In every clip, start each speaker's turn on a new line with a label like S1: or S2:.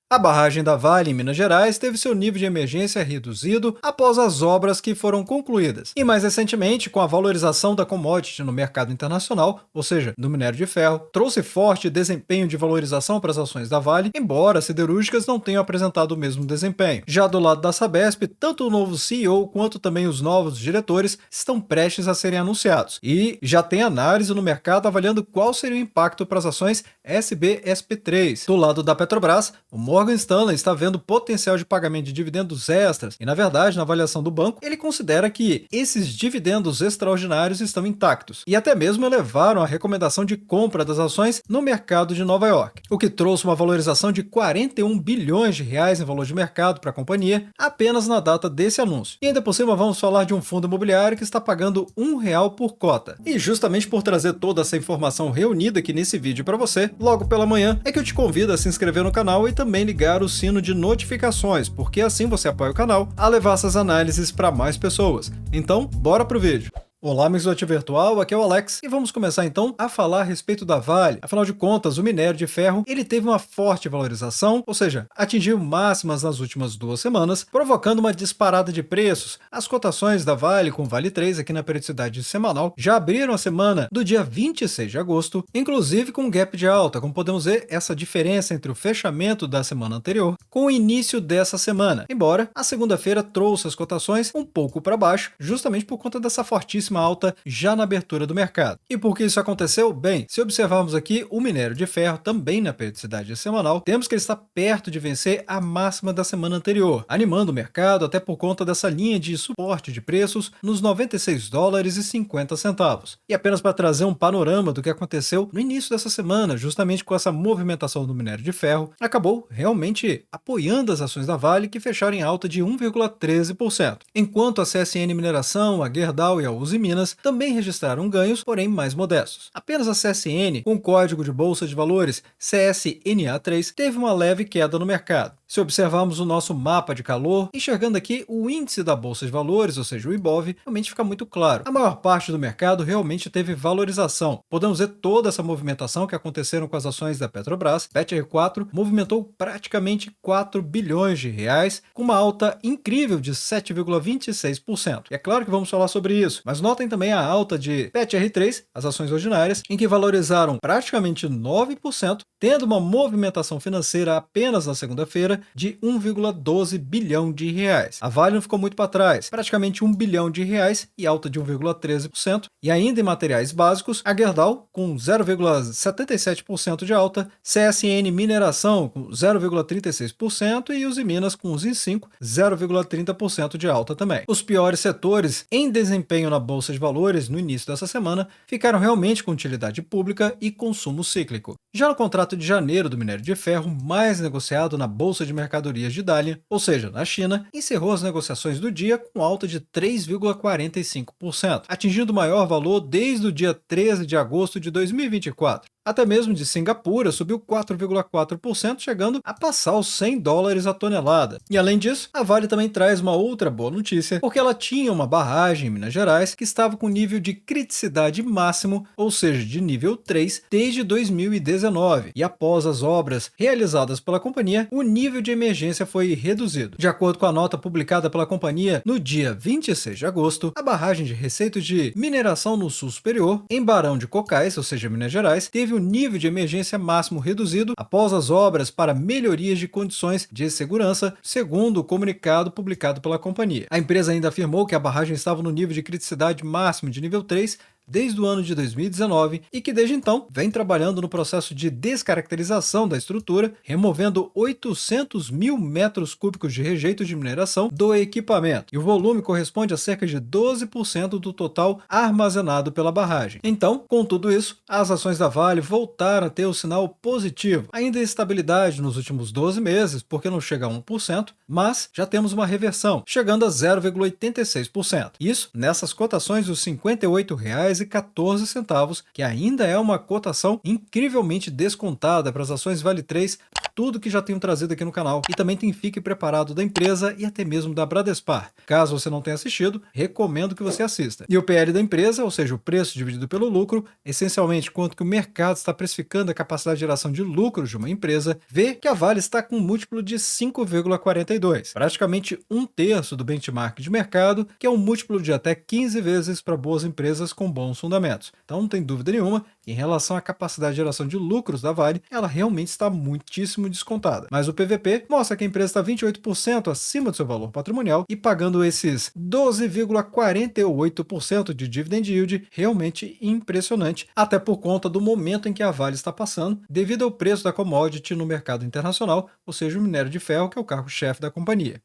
S1: A barragem da Vale, em Minas Gerais, teve seu nível de emergência reduzido após as obras que foram concluídas. E mais recentemente, com a valorização da commodity no mercado internacional, ou seja, do minério de ferro, trouxe forte desempenho de valorização para as ações da Vale, embora as siderúrgicas não tenham apresentado o mesmo desempenho. Já do lado da Sabesp, tanto o novo CEO quanto também os novos diretores estão prestes a serem anunciados. E já tem análise no mercado avaliando qual seria o impacto para as ações SBSP3. Do lado da Petrobras, o Morgan Stanley está vendo potencial de pagamento de dividendos extras e, na verdade, na avaliação do banco, ele considera que esses dividendos extraordinários estão intactos e até mesmo elevaram a recomendação de compra das ações no mercado de Nova York, o que trouxe uma valorização de 41 bilhões de reais em valor de mercado para a companhia apenas na data desse anúncio. E ainda por cima vamos falar de um fundo imobiliário que está pagando R$ 1 por cota. E justamente por trazer toda essa informação reunida aqui nesse vídeo para você, logo pela manhã, é que eu te convido a se inscrever no canal e também ligar o sino de notificações, porque assim você apoia o canal a levar essas análises para mais pessoas. Então, bora pro vídeo! Olá, amigos do Ativo Virtual, aqui é o Alex e vamos começar então a falar a respeito da Vale. Afinal de contas, o minério de ferro ele teve uma forte valorização, ou seja, atingiu máximas nas últimas 2 semanas, provocando uma disparada de preços. As cotações da Vale com Vale 3 aqui na periodicidade semanal já abriram a semana do dia 26 de agosto, inclusive com um gap de alta, como podemos ver essa diferença entre o fechamento da semana anterior com o início dessa semana, embora a segunda-feira trouxe as cotações um pouco para baixo, justamente por conta dessa fortíssima alta já na abertura do mercado. E por que isso aconteceu? Bem, se observarmos aqui o minério de ferro também na periodicidade semanal, temos que ele está perto de vencer a máxima da semana anterior, animando o mercado até por conta dessa linha de suporte de preços nos $96,50. E apenas para trazer um panorama do que aconteceu no início dessa semana, justamente com essa movimentação do minério de ferro, acabou realmente apoiando as ações da Vale, que fecharam em alta de 1,13%, enquanto a CSN Mineração, a Gerdau e a Uzi Minas também registraram ganhos, porém mais modestos. Apenas a CSN, com código de bolsa de valores CSNA3, teve uma leve queda no mercado. Se observarmos o nosso mapa de calor, enxergando aqui o índice da bolsa de valores, ou seja, o IBOV, realmente fica muito claro. A maior parte do mercado realmente teve valorização. Podemos ver toda essa movimentação que aconteceram com as ações da Petrobras. PetroR4 movimentou praticamente 4 bilhões de reais, com uma alta incrível de 7,26%. E é claro que vamos falar sobre isso, mas notem também a alta de PetroR3, as ações ordinárias, em que valorizaram praticamente 9%, tendo uma movimentação financeira apenas na segunda-feira de 1,12 bilhão de reais. A Vale não ficou muito para trás, praticamente 1 bilhão de reais e alta de 1,13%. E ainda em materiais básicos, a Gerdau com 0,77% de alta, CSN Mineração com 0,36% e Uzi Minas com Uzi 5, 0,30% de alta também. Os piores setores em desempenho na Bolsa de Valores no início dessa semana ficaram realmente com utilidade pública e consumo cíclico. Já no contrato de janeiro do minério de ferro, mais negociado na Bolsa de Mercadorias de Dalian, ou seja, na China, encerrou as negociações do dia com alta de 3,45%, atingindo o maior valor desde o dia 13 de agosto de 2024. Até mesmo de Singapura subiu 4,4%, chegando a passar os $100 a tonelada. E além disso, a Vale também traz uma outra boa notícia, porque ela tinha uma barragem em Minas Gerais que estava com nível de criticidade máximo, ou seja, de nível 3, desde 2019. E após as obras realizadas pela companhia, o nível de emergência foi reduzido. De acordo com a nota publicada pela companhia no dia 26 de agosto, a barragem de Receitos de Mineração no Sul Superior, em Barão de Cocais, ou seja, Minas Gerais, teve o nível de emergência máximo reduzido após as obras para melhorias de condições de segurança, segundo o comunicado publicado pela companhia. A empresa ainda afirmou que a barragem estava no nível de criticidade máximo de nível 3 desde o ano de 2019 e que desde então vem trabalhando no processo de descaracterização da estrutura, removendo 800 mil metros cúbicos de rejeito de mineração do equipamento, e o volume corresponde a cerca de 12% do total armazenado pela barragem. Então, com tudo isso, as ações da Vale voltaram a ter o sinal positivo, ainda em estabilidade nos últimos 12 meses, porque não chega a 1%, mas já temos uma reversão, chegando a 0,86%. Isso nessas cotações dos R$ 58,00 R$ 5,14, que ainda é uma cotação incrivelmente descontada para as ações Vale 3, tudo que já tenho trazido aqui no canal. E também tem Fique Preparado da empresa e até mesmo da Bradespar. Caso você não tenha assistido, recomendo que você assista. E o PL da empresa, ou seja, o preço dividido pelo lucro, essencialmente quanto que o mercado está precificando a capacidade de geração de lucros de uma empresa, vê que a Vale está com um múltiplo de 5,42, praticamente um terço do benchmark de mercado, que é um múltiplo de até 15 vezes para boas empresas com bons fundamentos. Então não tem dúvida nenhuma que em relação à capacidade de geração de lucros da Vale, ela realmente está muitíssimo descontada. Mas o PVP mostra que a empresa está 28% acima do seu valor patrimonial e pagando esses 12,48% de dividend yield, realmente impressionante, até por conta do momento em que a Vale está passando, devido ao preço da commodity no mercado internacional, ou seja, o minério de ferro, que é o carro-chefe da companhia.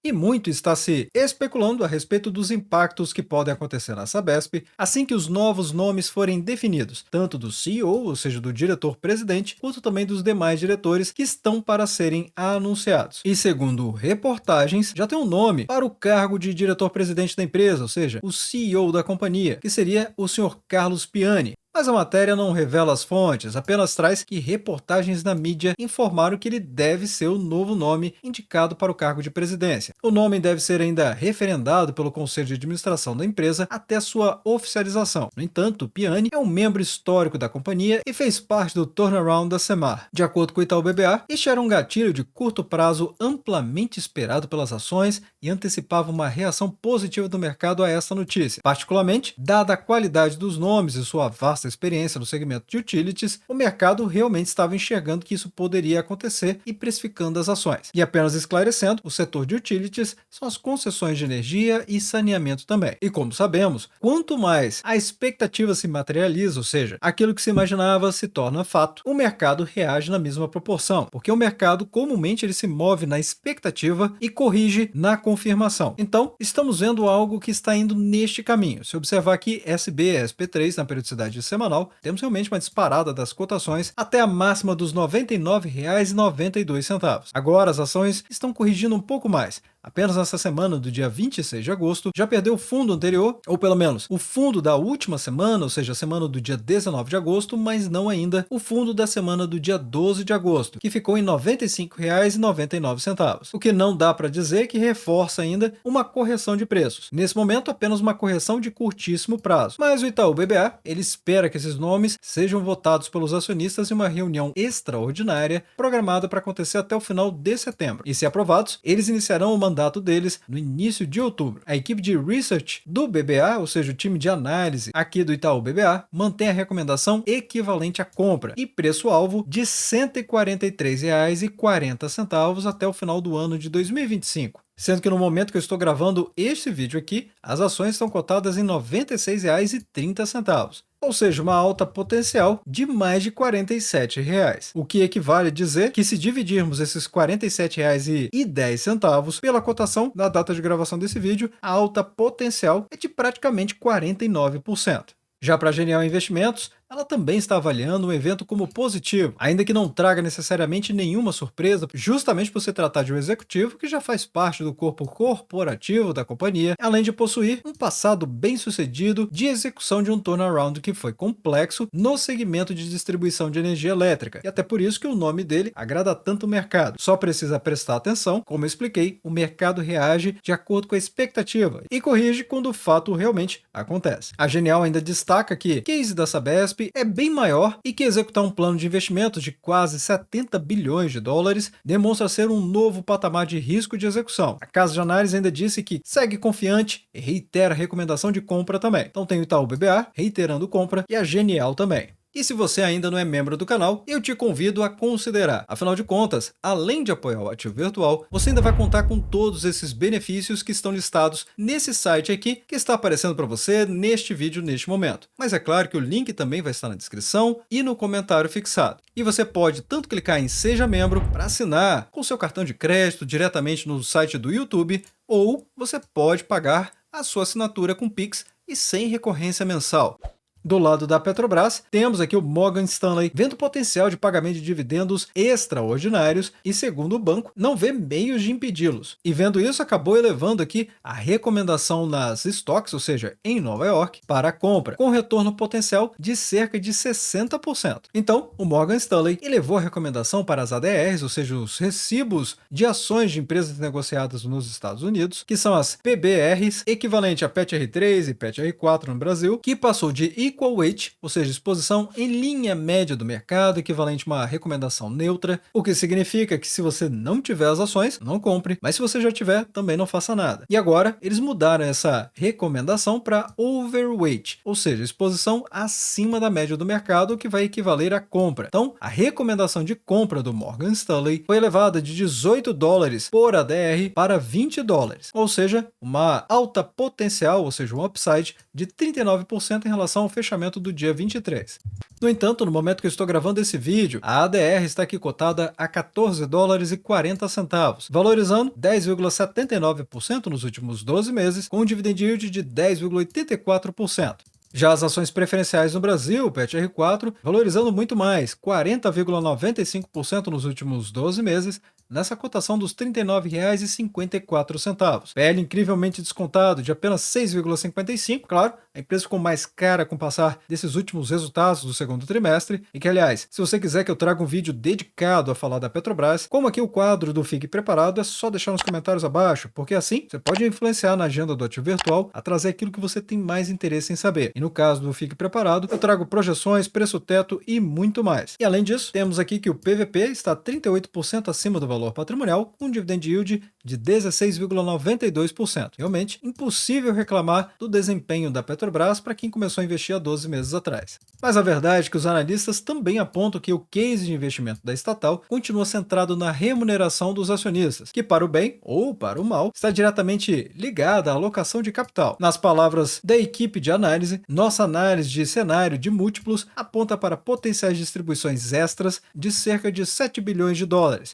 S1: E muito está se especulando a respeito dos impactos que podem acontecer na Sabesp assim que os novos nomes forem definidos, tanto do CEO, ou seja, do diretor-presidente, quanto também dos demais diretores que estão para serem anunciados. E segundo reportagens, já tem um nome para o cargo de diretor-presidente da empresa, ou seja, o CEO da companhia, que seria o Sr. Carlos Piani. Mas a matéria não revela as fontes, apenas traz que reportagens na mídia informaram que ele deve ser o novo nome indicado para o cargo de presidência. O nome deve ser ainda referendado pelo Conselho de Administração da empresa até sua oficialização. No entanto, Piani é um membro histórico da companhia e fez parte do turnaround da Semar. De acordo com o Itaú BBA, este era um gatilho de curto prazo amplamente esperado pelas ações e antecipava uma reação positiva do mercado a essa notícia. Particularmente, dada a qualidade dos nomes e sua vasta experiência no segmento de utilities, o mercado realmente estava enxergando que isso poderia acontecer e precificando as ações. E apenas esclarecendo, o setor de utilities são as concessões de energia e saneamento também. E como sabemos, quanto mais a expectativa se materializa, ou seja, aquilo que se imaginava se torna fato, o mercado reage na mesma proporção, porque o mercado comumente ele se move na expectativa e corrige na confirmação. Então, estamos vendo algo que está indo neste caminho. Se observar aqui SB e SP3 na periodicidade semanal, temos realmente uma disparada das cotações até a máxima dos R$ 99,92. Agora as ações estão corrigindo um pouco mais. Apenas nessa semana do dia 26 de agosto, já perdeu o fundo anterior, ou pelo menos o fundo da última semana, ou seja, a semana do dia 19 de agosto, mas não ainda o fundo da semana do dia 12 de agosto, que ficou em R$ 95,99. O que não dá para dizer que reforça ainda uma correção de preços. Nesse momento, apenas uma correção de curtíssimo prazo. Mas o Itaú BBA, ele espera que esses nomes sejam votados pelos acionistas em uma reunião extraordinária programada para acontecer até o final de setembro. E se aprovados, eles iniciarão o mandato deles no início de outubro. A equipe de research do BBA, ou seja, o time de análise aqui do Itaú BBA, mantém a recomendação equivalente à compra e preço-alvo de R$ 143,40 até o final do ano de 2025. Sendo que no momento que eu estou gravando este vídeo aqui, as ações estão cotadas em R$ 96,30. Ou seja, uma alta potencial de mais de R$ 47, o que equivale a dizer que se dividirmos esses R$ 47,10 pela cotação da data de gravação desse vídeo, a alta potencial é de praticamente 49%. Já para a Genial Investimentos, ela também está avaliando o evento como positivo, ainda que não traga necessariamente nenhuma surpresa, justamente por se tratar de um executivo que já faz parte do corpo corporativo da companhia, além de possuir um passado bem-sucedido de execução de um turnaround que foi complexo no segmento de distribuição de energia elétrica, e até por isso que o nome dele agrada tanto o mercado. Só precisa prestar atenção, como eu expliquei, o mercado reage de acordo com a expectativa e corrige quando o fato realmente acontece. A Genial ainda destaca que o case da Sabesp é bem maior e que executar um plano de investimentos de quase 70 bilhões de dólares demonstra ser um novo patamar de risco de execução. A casa de análise ainda disse que segue confiante e reitera a recomendação de compra também. Então tem o Itaú BBA reiterando compra e a Genial também. E se você ainda não é membro do canal, eu te convido a considerar. Afinal de contas, além de apoiar o ativo virtual, você ainda vai contar com todos esses benefícios que estão listados nesse site aqui, que está aparecendo para você neste vídeo neste momento. Mas é claro que o link também vai estar na descrição e no comentário fixado. E você pode tanto clicar em Seja Membro para assinar com seu cartão de crédito diretamente no site do YouTube, ou você pode pagar a sua assinatura com Pix e sem recorrência mensal. Do lado da Petrobras, temos aqui o Morgan Stanley vendo potencial de pagamento de dividendos extraordinários e, segundo o banco, não vê meios de impedi-los. E vendo isso, acabou elevando aqui a recomendação nas stocks, ou seja, em Nova York, para a compra, com retorno potencial de cerca de 60%. Então, o Morgan Stanley elevou a recomendação para as ADRs, ou seja, os recibos de ações de empresas negociadas nos Estados Unidos, que são as PBRs, equivalente a PETR3 e PETR4 no Brasil, que passou de equal weight, ou seja, exposição em linha média do mercado, equivalente a uma recomendação neutra, o que significa que se você não tiver as ações, não compre, mas se você já tiver, também não faça nada. E agora, eles mudaram essa recomendação para overweight, ou seja, exposição acima da média do mercado, o que vai equivaler à compra. Então, a recomendação de compra do Morgan Stanley foi elevada de $18 por ADR para $20, ou seja, uma alta potencial, ou seja, um upside de 39% em relação ao fechamento do dia 23. No entanto, no momento que eu estou gravando esse vídeo, a ADR está aqui cotada a $14,40, valorizando 10,79% nos últimos 12 meses, com um dividend yield de 10,84%. Já as ações preferenciais no Brasil, PETR4, valorizando muito mais, 40,95% nos últimos 12 meses, nessa cotação dos R$ 39,54. PL incrivelmente descontado de apenas 6,55, claro, a empresa ficou mais cara com o passar desses últimos resultados do segundo trimestre, e que, aliás, se você quiser que eu traga um vídeo dedicado a falar da Petrobras, como aqui o quadro do Fique Preparado, é só deixar nos comentários abaixo, porque assim você pode influenciar na agenda do Ativo Virtual a trazer aquilo que você tem mais interesse em saber. E no caso do Fique Preparado, eu trago projeções, preço-teto e muito mais. E além disso, temos aqui que o PVP está 38% acima do valor patrimonial, com um dividend yield de 16,92%. Realmente, impossível reclamar do desempenho da Petrobras para quem começou a investir há 12 meses atrás. Mas a verdade é que os analistas também apontam que o case de investimento da estatal continua centrado na remuneração dos acionistas, que para o bem ou para o mal está diretamente ligada à alocação de capital. Nas palavras da equipe de análise, nossa análise de cenário de múltiplos aponta para potenciais distribuições extras de cerca de $7 bilhões,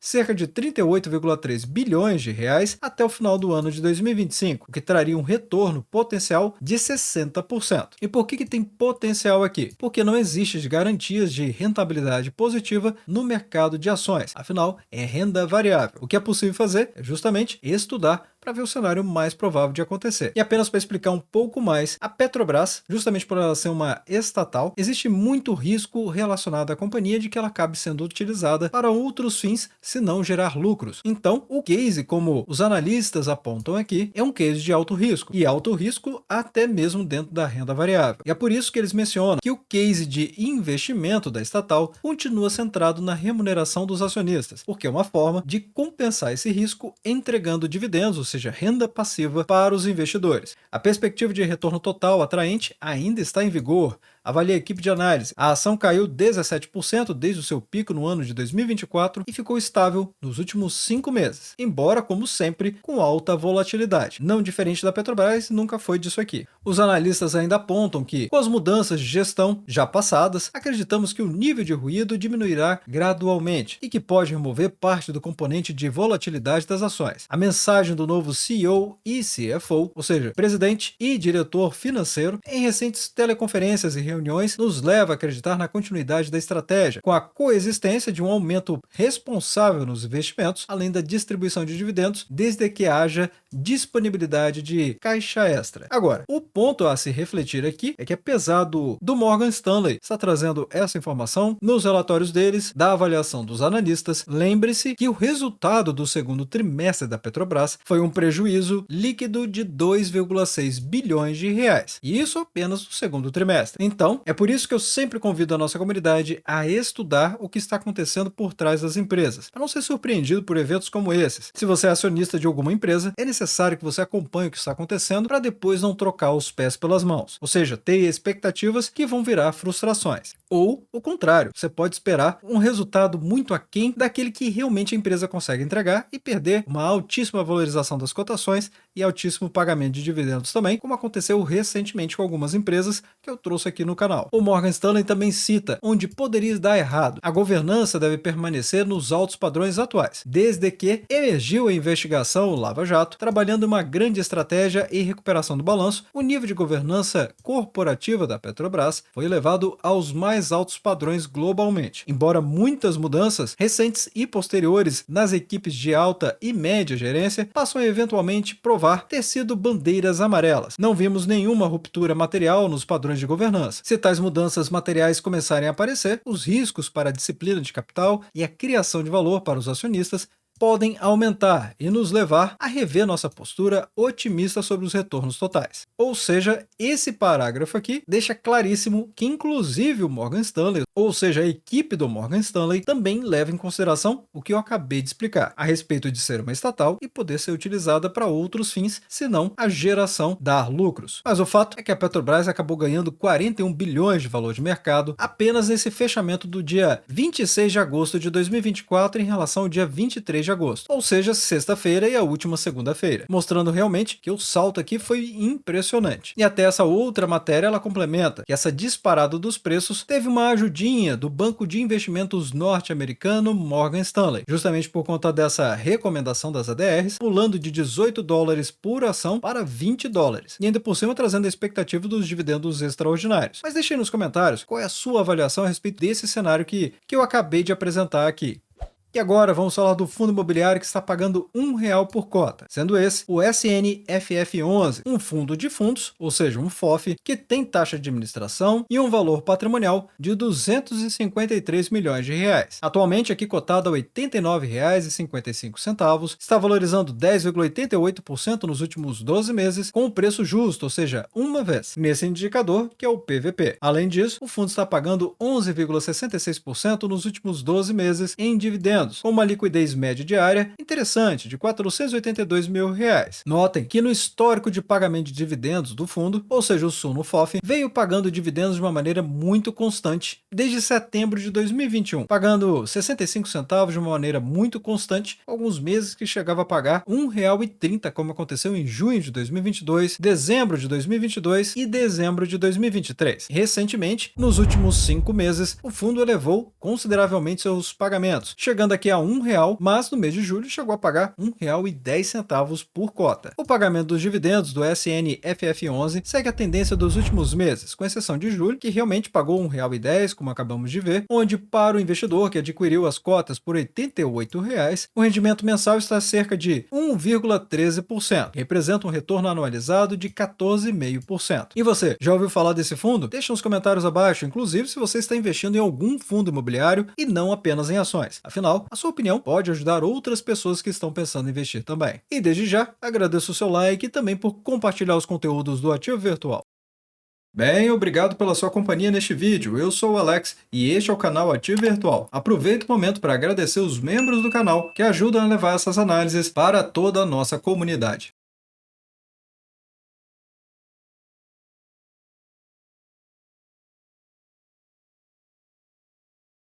S1: cerca de 38,3 bilhões de reais até o final do ano de 2025, o que traria um retorno potencial de 60%. E por que tem potencial aqui? Porque não existe garantias de rentabilidade positiva no mercado de ações, afinal é renda variável. O que é possível fazer é justamente estudar para ver o cenário mais provável de acontecer. E apenas para explicar um pouco mais, a Petrobras, justamente por ela ser uma estatal, existe muito risco relacionado à companhia de que ela acabe sendo utilizada para outros fins, se não gerar lucros. Então, o case, como os analistas apontam aqui, é um case de alto risco, e alto risco até mesmo dentro da renda variável. E é por isso que eles mencionam que o case de investimento da estatal continua centrado na remuneração dos acionistas, porque é uma forma de compensar esse risco entregando dividendos, ou seja, renda passiva para os investidores. A perspectiva de retorno total atraente ainda está em vigor. Avalie a equipe de análise. A ação caiu 17% desde o seu pico no ano de 2024 e ficou estável nos últimos 5 meses, embora, como sempre, com alta volatilidade. Não diferente da Petrobras, nunca foi disso aqui. Os analistas ainda apontam que, com as mudanças de gestão já passadas, acreditamos que o nível de ruído diminuirá gradualmente e que pode remover parte do componente de volatilidade das ações. A mensagem do novo CEO e CFO, ou seja, presidente e diretor financeiro, em recentes teleconferências e reuniões, nos leva a acreditar na continuidade da estratégia, com a coexistência de um aumento responsável nos investimentos, além da distribuição de dividendos, desde que haja disponibilidade de caixa extra. Agora, o ponto a se refletir aqui é que, apesar do Morgan Stanley estar trazendo essa informação nos relatórios deles, da avaliação dos analistas, lembre-se que o resultado do segundo trimestre da Petrobras foi um prejuízo líquido de 2,6 bilhões de reais, e isso apenas no segundo trimestre. Então, é por isso que eu sempre convido a nossa comunidade a estudar o que está acontecendo por trás das empresas, para não ser surpreendido por eventos como esses. Se você é acionista de alguma empresa, é necessário que você acompanhe o que está acontecendo para depois não trocar os pés pelas mãos, ou seja, ter expectativas que vão virar frustrações. Ou o contrário, você pode esperar um resultado muito aquém daquele que realmente a empresa consegue entregar e perder uma altíssima valorização das cotações e altíssimo pagamento de dividendos também, como aconteceu recentemente com algumas empresas que eu trouxe aqui no canal. O Morgan Stanley também cita onde poderia dar errado. A governança deve permanecer nos altos padrões atuais, desde que emergiu a investigação Lava Jato, trabalhando uma grande estratégia e recuperação do balanço, o nível de governança corporativa da Petrobras foi elevado aos mais altos padrões globalmente. Embora muitas mudanças recentes e posteriores nas equipes de alta e média gerência passam a eventualmente provar ter sido bandeiras amarelas. Não vimos nenhuma ruptura material nos padrões de governança. Se tais mudanças materiais começarem a aparecer, os riscos para a disciplina de capital e a criação de valor para os acionistas podem aumentar e nos levar a rever nossa postura otimista sobre os retornos totais. Ou seja, esse parágrafo aqui deixa claríssimo que inclusive o Morgan Stanley, ou seja, a equipe do Morgan Stanley, também leva em consideração o que eu acabei de explicar, a respeito de ser uma estatal e poder ser utilizada para outros fins, senão a geração dar lucros. Mas o fato é que a Petrobras acabou ganhando 41 bilhões de valor de mercado apenas nesse fechamento do dia 26 de agosto de 2024 em relação ao dia 23 de agosto, ou seja, sexta-feira e a última segunda-feira, mostrando realmente que o salto aqui foi impressionante. E até essa outra matéria ela complementa que essa disparada dos preços teve uma ajudinha do banco de investimentos norte-americano Morgan Stanley, justamente por conta dessa recomendação das ADRs, pulando de 18 dólares por ação para 20 dólares, e ainda por cima trazendo a expectativa dos dividendos extraordinários. Mas deixe aí nos comentários qual é a sua avaliação a respeito desse cenário que eu acabei de apresentar aqui. E agora vamos falar do fundo imobiliário que está pagando R$ 1 por cota, sendo esse o SNFF11, um fundo de fundos, ou seja, um FOF, que tem taxa de administração e um valor patrimonial de R$ 253 milhões. Atualmente aqui cotado a R$ 89,55, está valorizando 10,88% nos últimos 12 meses, com o preço justo, ou seja, uma vez, nesse indicador que é o PVP. Além disso, o fundo está pagando 11,66% nos últimos 12 meses em dividendos, com uma liquidez média diária interessante de R$ 482 mil. Notem que no histórico de pagamento de dividendos do fundo, ou seja, o Suno FOF, veio pagando dividendos de uma maneira muito constante desde setembro de 2021, pagando 65 centavos de uma maneira muito constante, alguns meses que chegava a pagar R$ 1,30, como aconteceu em junho de 2022, dezembro de 2022 e dezembro de 2023. Recentemente, nos últimos 5 meses, o fundo elevou consideravelmente seus pagamentos, chegando aqui a R$ 1, mas no mês de julho chegou a pagar R$ 1,10 por cota. O pagamento dos dividendos do SNFF11 segue a tendência dos últimos meses, com exceção de julho, que realmente pagou R$ 1,10, como acabamos de ver, onde para o investidor que adquiriu as cotas por R$ 88, o rendimento mensal está cerca de 1,13%, que representa um retorno anualizado de 14,5%. E você, já ouviu falar desse fundo? Deixe nos comentários abaixo, inclusive se você está investindo em algum fundo imobiliário e não apenas em ações. Afinal, a sua opinião pode ajudar outras pessoas que estão pensando em investir também. E desde já, agradeço o seu like e também por compartilhar os conteúdos do Ativo Virtual. Bem, obrigado pela sua companhia neste vídeo. Eu sou o Alex e este é o canal Ativo Virtual. Aproveito o momento para agradecer os membros do canal que ajudam a levar essas análises para toda a nossa comunidade.